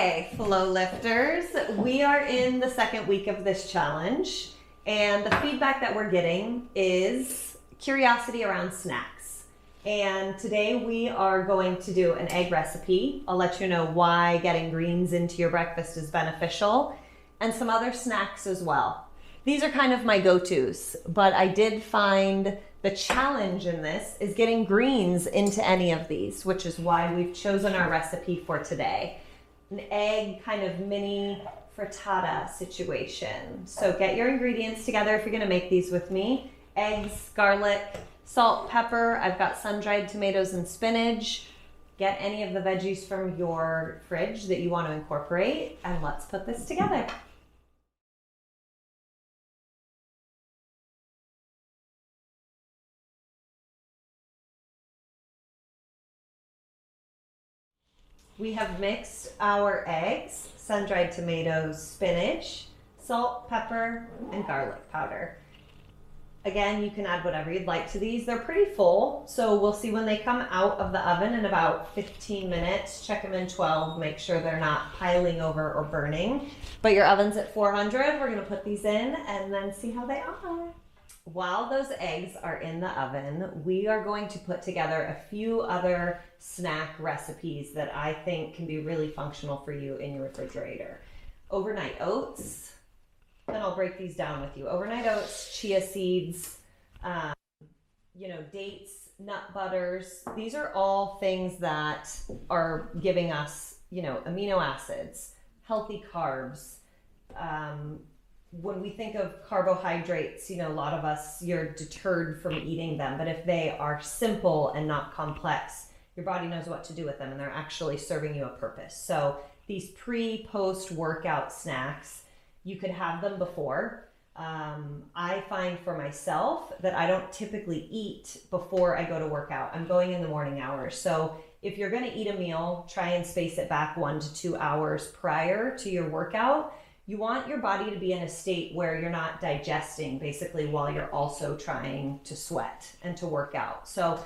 Okay, flow lifters, we are in the second week of this challenge, and the feedback that we're getting is curiosity around snacks. And today we are going to do an egg recipe. I'll let you know why getting greens into your breakfast is beneficial, and some other snacks as well. These are kind of my go-tos, but I did find the challenge in this is getting greens into any of these, which is why we've chosen our recipe for today. An egg kind of mini frittata situation. So get your ingredients together if you're gonna make these with me. Eggs, garlic, salt, pepper. I've got sun-dried tomatoes and spinach. Get any of the veggies from your fridge that you want to incorporate, and let's put this together. We have mixed our eggs, sun-dried tomatoes, spinach, salt, pepper, and garlic powder. Again, you can add whatever you'd like to these. They're pretty full, so we'll see when they come out of the oven in about 15 minutes. Check them in 12, make sure they're not piling over or burning. But your oven's at 400, we're gonna put these in and then see how they are. While those eggs are in the oven, we are going to put together a few other snack recipes that I think can be really functional for you in your refrigerator. Overnight oats, and I'll break these down with you. Overnight oats, chia seeds, dates, nut butters. These are all things that are giving us, amino acids, healthy carbs. When we think of carbohydrates, a lot of us, you're deterred from eating them, but if they are simple and not complex, your body knows what to do with them and they're actually serving you a purpose. So these pre-post workout snacks, you could have them before. I find for myself that I don't typically eat before I go to work out. I'm going in the morning hours. So if you're gonna eat a meal, try and space it back 1 to 2 hours prior to your workout. You want your body to be in a state where you're not digesting basically while you're also trying to sweat and to work out. So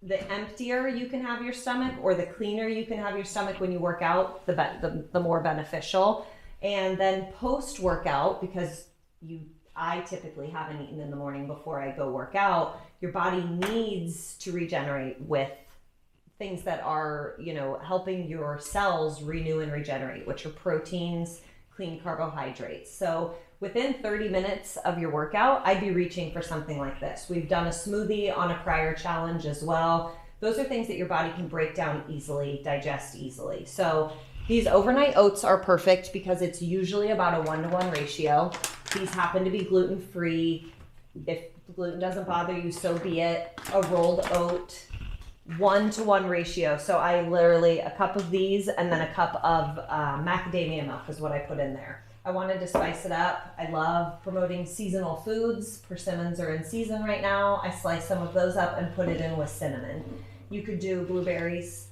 the emptier you can have your stomach, or the cleaner you can have your stomach when you work out, the more beneficial. And then post workout, because I typically haven't eaten in the morning before I go work out, your body needs to regenerate with things that are, helping your cells renew and regenerate, which are proteins, clean carbohydrates. So within 30 minutes of your workout, I'd be reaching for something like this. We've done a smoothie on a prior challenge as well. Those are things that your body can break down easily, digest easily. So these overnight oats are perfect because it's usually about a 1-to-1 ratio. These happen to be gluten-free. If gluten doesn't bother you, so be it. A rolled oat, 1-to-1 ratio. So I literally, a cup of these and then a cup of macadamia milk is what I put in there. I wanted to spice it up. I love promoting seasonal foods. Persimmons are in season right now. I slice some of those up and put it in with cinnamon. You could do blueberries.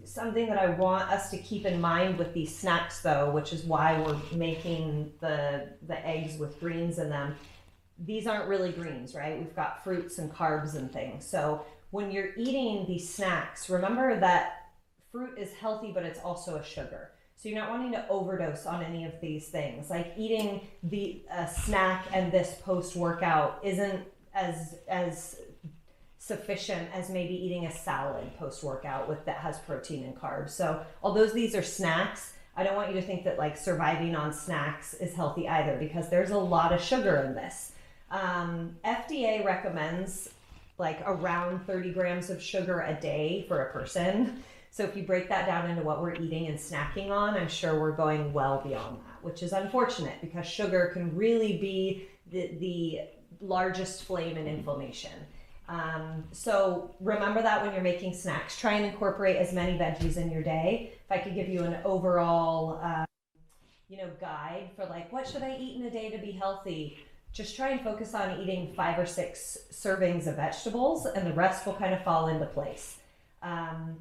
Something that I want us to keep in mind with these snacks though, which is why we're making the eggs with greens in them. These aren't really greens, right? We've got fruits and carbs and things. So when you're eating these snacks, remember that fruit is healthy, but it's also a sugar. So you're not wanting to overdose on any of these things. Like eating a snack and this post-workout isn't as sufficient as maybe eating a salad post-workout that has protein and carbs. So although these are snacks, I don't want you to think that like surviving on snacks is healthy either, because there's a lot of sugar in this. FDA recommends like around 30 grams of sugar a day for a person. So if you break that down into what we're eating and snacking on, I'm sure we're going well beyond that, which is unfortunate because sugar can really be the largest flame in inflammation. So remember that when you're making snacks, try and incorporate as many veggies in your day. If I could give you an overall, guide for like, what should I eat in a day to be healthy? Just try and focus on eating 5 or 6 servings of vegetables, and the rest will kind of fall into place.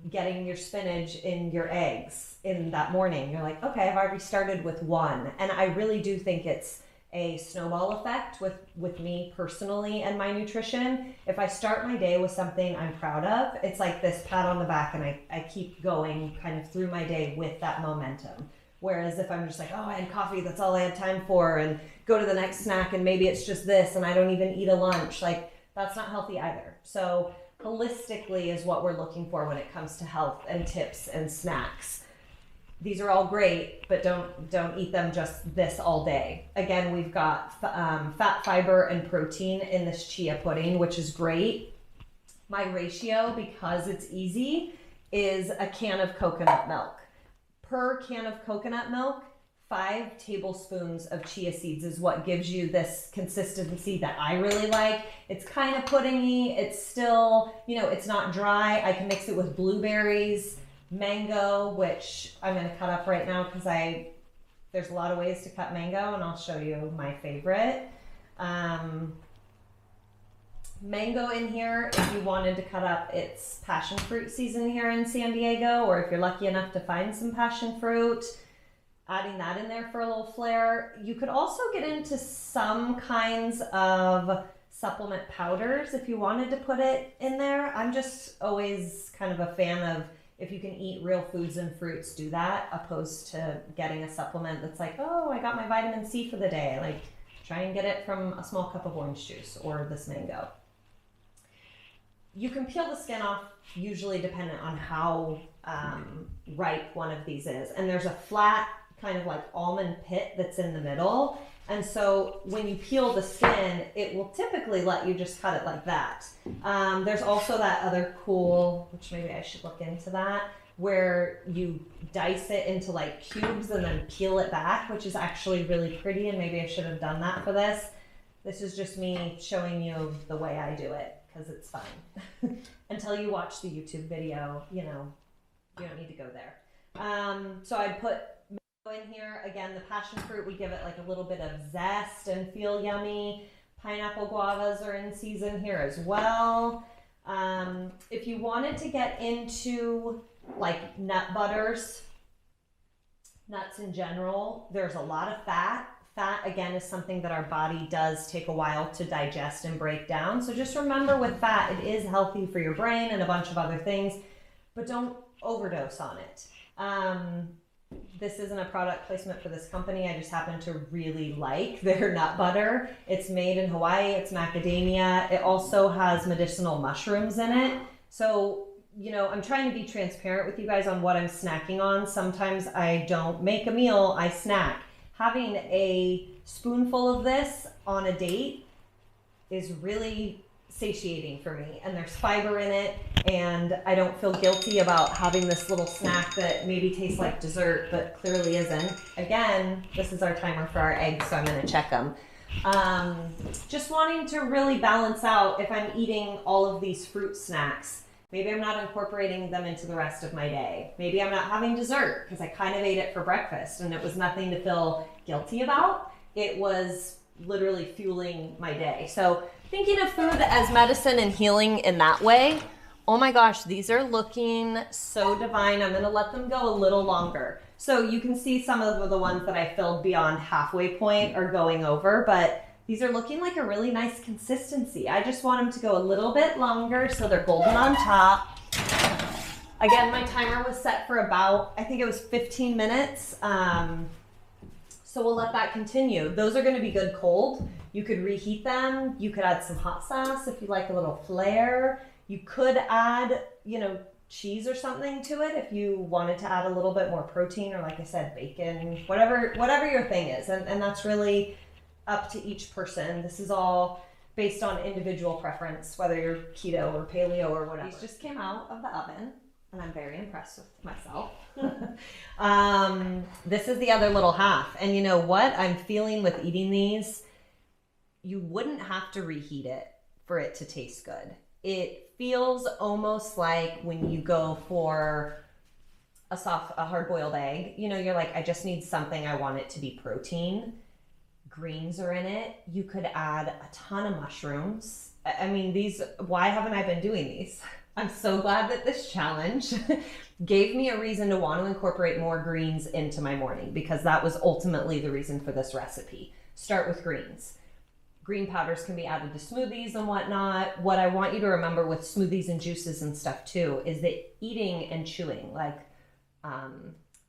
Getting your spinach in your eggs in that morning. You're like, okay, I've already started with 1. And I really do think it's a snowball effect with me personally and my nutrition. If I start my day with something I'm proud of, it's like this pat on the back, and I keep going kind of through my day with that momentum. Whereas if I'm just like, oh, I had coffee, that's all I had time for, and go to the next snack and maybe it's just this and I don't even eat a lunch, like that's not healthy either. So holistically is what we're looking for when it comes to health and tips and snacks. These are all great, but don't eat them just this all day. Again, we've got fat, fiber, and protein in this chia pudding, which is great. My ratio, because it's easy, is a can of coconut milk. Per can of coconut milk, 5 tablespoons of chia seeds is what gives you this consistency that I really like. It's kind of puddingy. It's still, it's not dry. I can mix it with blueberries, mango, which I'm going to cut up right now because there's a lot of ways to cut mango, and I'll show you my favorite. Mango in here, if you wanted to cut up, it's passion fruit season here in San Diego, or if you're lucky enough to find some passion fruit, adding that in there for a little flair. You could also get into some kinds of supplement powders if you wanted to put it in there. I'm just always kind of a fan of, if you can eat real foods and fruits, do that, opposed to getting a supplement that's like, oh, I got my vitamin C for the day. Like, try and get it from a small cup of orange juice or this mango. You can peel the skin off, usually dependent on how ripe one of these is. And there's a flat kind of like almond pit that's in the middle. And so when you peel the skin, it will typically let you just cut it like that. There's also that other cool, which maybe I should look into that, where you dice it into like cubes and then peel it back, which is actually really pretty. And maybe I should have done that for this. This is just me showing you the way I do it, because it's fun. Until you watch the YouTube video, you don't need to go there. So I'd put in here, again, the passion fruit, we give it like a little bit of zest and feel yummy. Pineapple guavas are in season here as well. If you wanted to get into like nut butters, nuts in general, there's a lot of fat. Fat, again, is something that our body does take a while to digest and break down. So just remember, with fat, it is healthy for your brain and a bunch of other things, but don't overdose on it. This isn't a product placement for this company. I just happen to really like their nut butter. It's made in Hawaii. It's macadamia. It also has medicinal mushrooms in it. So, I'm trying to be transparent with you guys on what I'm snacking on. Sometimes I don't make a meal, I snack. Having a spoonful of this on a date is really satiating for me, and there's fiber in it, and I don't feel guilty about having this little snack that maybe tastes like dessert but clearly isn't. Again, this is our timer for our eggs, so I'm going to check them. Just wanting to really balance out, if I'm eating all of these fruit snacks, maybe I'm not incorporating them into the rest of my day. Maybe I'm not having dessert because I kind of ate it for breakfast and it was nothing to feel guilty about. It was literally fueling my day. So thinking of food as medicine and healing in that way. Oh my gosh, these are looking so divine. I'm gonna let them go a little longer. So you can see some of the ones that I filled beyond halfway point are going over, but these are looking like a really nice consistency. I just want them to go a little bit longer so they're golden on top. Again, my timer was set for about, I think it was 15 minutes. So we'll let that continue. Those are gonna be good cold. You could reheat them. You could add some hot sauce if you like a little flair. You could add, cheese or something to it if you wanted to add a little bit more protein, or like I said, bacon, whatever your thing is. And that's really up to each person. This is all based on individual preference, whether you're keto or paleo or whatever. These just came out of the oven, and I'm very impressed with myself. This is the other little half. And you know what I'm feeling with eating these? You wouldn't have to reheat it for it to taste good. It feels almost like when you go for a hard-boiled egg, you're like, I just need something, I want it to be protein. Greens are in it. You could add a ton of mushrooms. I mean, why haven't I been doing these? I'm so glad that this challenge gave me a reason to want to incorporate more greens into my morning, because that was ultimately the reason for this recipe. start with greens. Green powders can be added to smoothies and whatnot. What I want you to remember with smoothies and juices and stuff too is that eating and chewing, like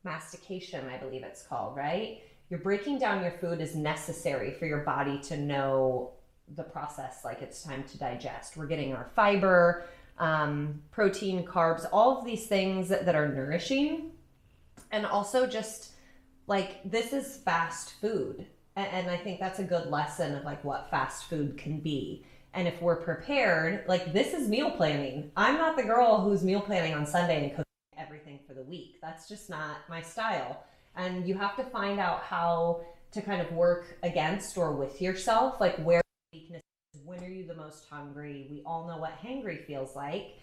mastication, I believe it's called, right? You're breaking down your food is necessary for your body to know the process, like it's time to digest. We're getting our fiber, protein, carbs, all of these things that are nourishing. And also just like, this is fast food. And I think that's a good lesson of like what fast food can be. And if we're prepared, like this is meal planning. I'm not the girl who's meal planning on Sunday and cooking everything for the week. That's just not my style. And you have to find out how to kind of work against or with yourself, like where weakness is, when are you the most hungry? We all know what hangry feels like.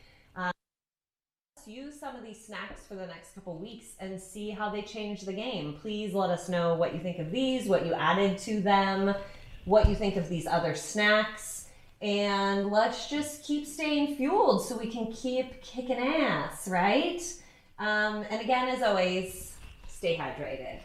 Use some of these snacks for the next couple weeks and see how they change the game. Please let us know what you think of these, what you added to them, what you think of these other snacks, and let's just keep staying fueled so we can keep kicking ass, right? And again, as always, stay hydrated.